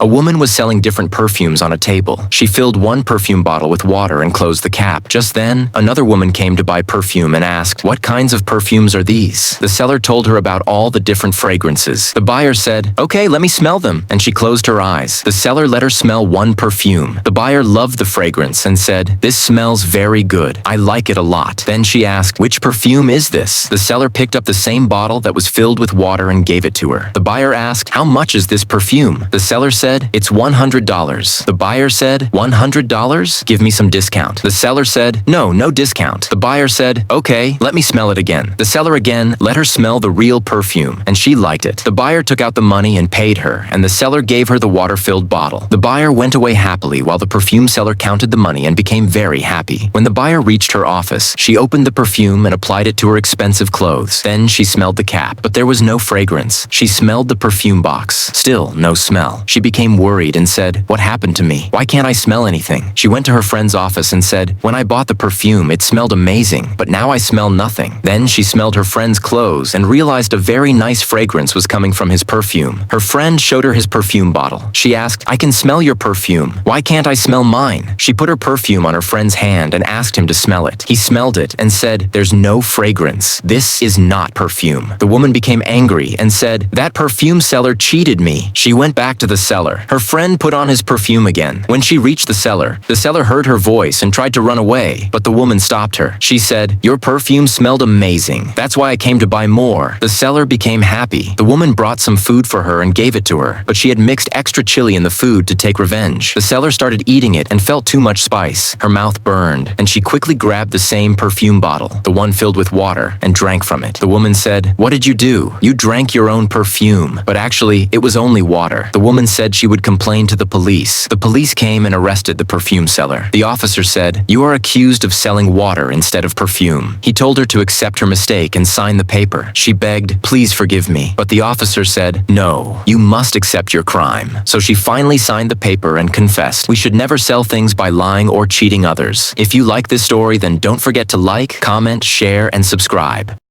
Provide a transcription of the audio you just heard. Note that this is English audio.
A woman was selling different perfumes on a table. She filled one perfume bottle with water and closed the cap. Just then, another woman came to buy perfume and asked, "What kinds of perfumes are these?" The seller told her about all the different fragrances. The buyer said, "Okay, let me smell them," and she closed her eyes. The seller let her smell one perfume. The buyer loved the fragrance and said, "This smells very good. I like it a lot." Then she asked, "Which perfume is this?" The seller picked up the same bottle that was filled with water and gave it to her. The buyer asked, "How much is this perfume?" The seller said, "It's $100. The buyer said, "$100? Give me some discount." The seller said, No discount." The buyer said, "Okay, let me smell it again." The seller again let her smell the real perfume, and she liked it. The buyer took out the money and paid her, and the seller gave her the water-filled bottle. The buyer went away happily while the perfume seller counted the money and became very happy. When the buyer reached her office, she opened the perfume and applied it to her expensive clothes. Then she smelled the cap, but there was no fragrance. She smelled the perfume box. Still no smell. She became worried and said, "What happened to me? Why can't I smell anything?" She went to her friend's office and said, "When I bought the perfume, it smelled amazing, but now I smell nothing." Then she smelled her friend's clothes and realized a very nice fragrance was coming from his perfume. Her friend showed her his perfume bottle. She asked, "I can smell your perfume. Why can't I smell mine?" She put her perfume on her friend's hand and asked him to smell it. He smelled it and said, "There's no fragrance. This is not perfume." The woman became angry and said, "That perfume seller cheated me." She went back to the seller. Her friend put on his perfume again. When she reached the seller heard her voice and tried to run away, but the woman stopped her. She said, "Your perfume smelled amazing. That's why I came to buy more." The seller became happy. The woman brought some food for her and gave it to her, but she had mixed extra chili in the food to take revenge. The seller started eating it and felt too much spice. Her mouth burned, and she quickly grabbed the same perfume bottle, the one filled with water, and drank from it. The woman said, "What did you do? You drank your own perfume." But actually, it was only water. The woman said she would complain to the police. The police came and arrested the perfume seller. The officer said, "You are accused of selling water instead of perfume." He told her to accept her mistake and sign the paper. She begged, "Please forgive me." But the officer said, "No, you must accept your crime." So she finally signed the paper and confessed. We should never sell things by lying or cheating others. If you like this story, then don't forget to like, comment, share, and subscribe.